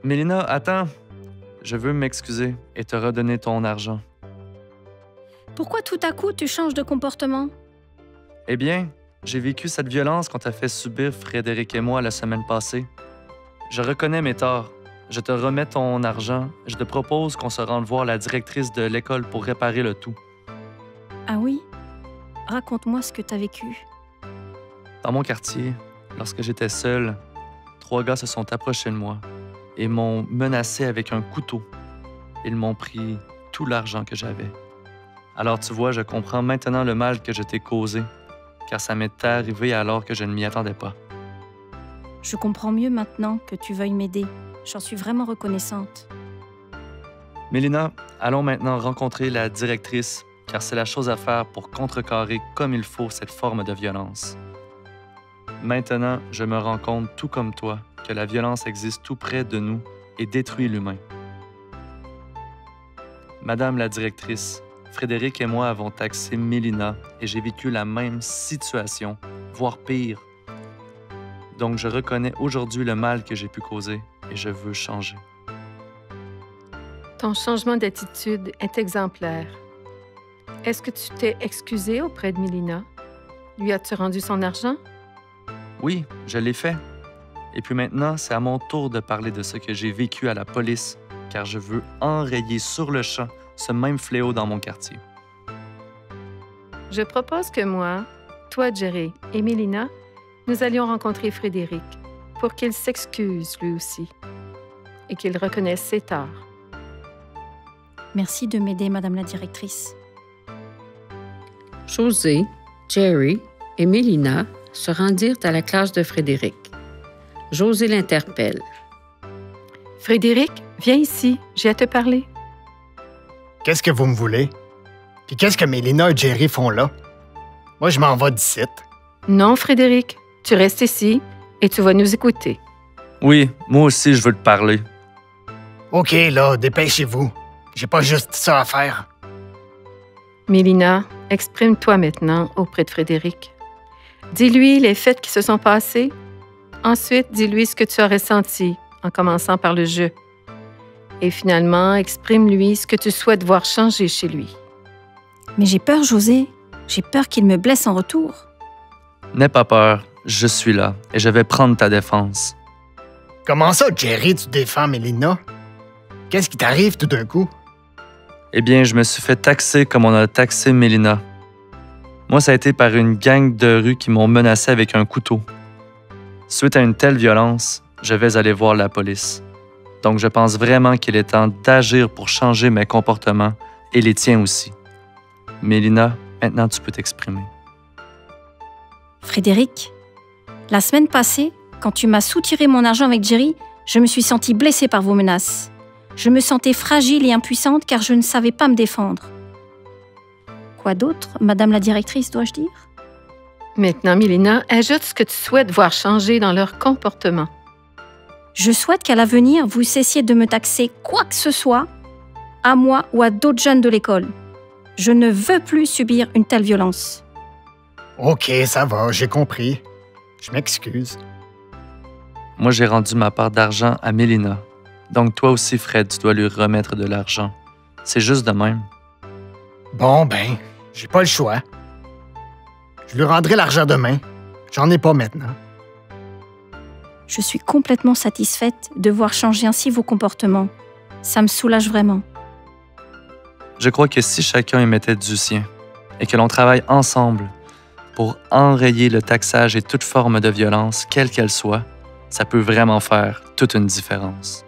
Mélina, attends. Je veux m'excuser et te redonner ton argent. Pourquoi tout à coup tu changes de comportement? Eh bien, j'ai vécu cette violence qu'on t'a fait subir Frédéric et moi la semaine passée. Je reconnais mes torts. Je te remets ton argent. Je te propose qu'on se rende voir la directrice de l'école pour réparer le tout. Ah oui? Raconte-moi ce que t'as vécu. Dans mon quartier, lorsque j'étais seul, 3 gars se sont approchés de moi et m'ont menacé avec un couteau. Ils m'ont pris tout l'argent que j'avais. Alors tu vois, je comprends maintenant le mal que je t'ai causé, car ça m'est arrivé alors que je ne m'y attendais pas. Je comprends mieux maintenant que tu veuilles m'aider. J'en suis vraiment reconnaissante. Mélina, allons maintenant rencontrer la directrice, car c'est la chose à faire pour contrecarrer comme il faut cette forme de violence. Maintenant, je me rends compte, tout comme toi, que la violence existe tout près de nous et détruit l'humain. Madame la directrice, Frédéric et moi avons taxé Mélina et j'ai vécu la même situation, voire pire. Donc je reconnais aujourd'hui le mal que j'ai pu causer et je veux changer. Ton changement d'attitude est exemplaire. Est-ce que tu t'es excusé auprès de Mélina? Lui as-tu rendu son argent? Oui, je l'ai fait. Et puis maintenant, c'est à mon tour de parler de ce que j'ai vécu à la police, car je veux enrayer sur le champ ce même fléau dans mon quartier. Je propose que moi, toi, Jerry, et Mélina, nous allions rencontrer Frédéric pour qu'il s'excuse lui aussi et qu'il reconnaisse ses torts. Merci de m'aider, Madame la directrice. José, Jerry et Mélina se rendirent à la classe de Frédéric. José l'interpelle. Frédéric, viens ici, j'ai à te parler. Qu'est-ce que vous me voulez? Puis qu'est-ce que Mélina et Jerry font là? Moi, je m'en vais d'ici. Non, Frédéric, tu restes ici et tu vas nous écouter. Oui, moi aussi, je veux te parler. OK, là, dépêchez-vous. J'ai pas juste ça à faire. Mélina, exprime-toi maintenant auprès de Frédéric. Dis-lui les faits qui se sont passés. Ensuite, dis-lui ce que tu as ressenti, en commençant par le jeu. Et finalement, exprime-lui ce que tu souhaites voir changer chez lui. Mais j'ai peur, José. J'ai peur qu'il me blesse en retour. N'aie pas peur, je suis là et je vais prendre ta défense. Comment ça, Jerry, tu défends Mélina? Qu'est-ce qui t'arrive tout d'un coup? Eh bien, je me suis fait taxer comme on a taxé Mélina. Moi, ça a été par une gang de rue qui m'ont menacé avec un couteau. Suite à une telle violence, je vais aller voir la police. Donc, je pense vraiment qu'il est temps d'agir pour changer mes comportements et les tiens aussi. Mélina, maintenant tu peux t'exprimer. Frédéric, la semaine passée, quand tu m'as soutiré mon argent avec Jerry, je me suis sentie blessée par vos menaces. Je me sentais fragile et impuissante car je ne savais pas me défendre. Quoi d'autre, Madame la directrice, dois-je dire? Maintenant, Mélina, ajoute ce que tu souhaites voir changer dans leur comportement. Je souhaite qu'à l'avenir, vous cessiez de me taxer quoi que ce soit, à moi ou à d'autres jeunes de l'école. Je ne veux plus subir une telle violence. OK, ça va, j'ai compris. Je m'excuse. Moi, j'ai rendu ma part d'argent à Mélina. Donc, toi aussi, Fred, tu dois lui remettre de l'argent. C'est juste de même. Bon, ben, j'ai pas le choix. Je lui rendrai l'argent demain. J'en ai pas maintenant. Je suis complètement satisfaite de voir changer ainsi vos comportements. Ça me soulage vraiment. Je crois que si chacun y mettait du sien et que l'on travaille ensemble pour enrayer le taxage et toute forme de violence, quelle qu'elle soit, ça peut vraiment faire toute une différence.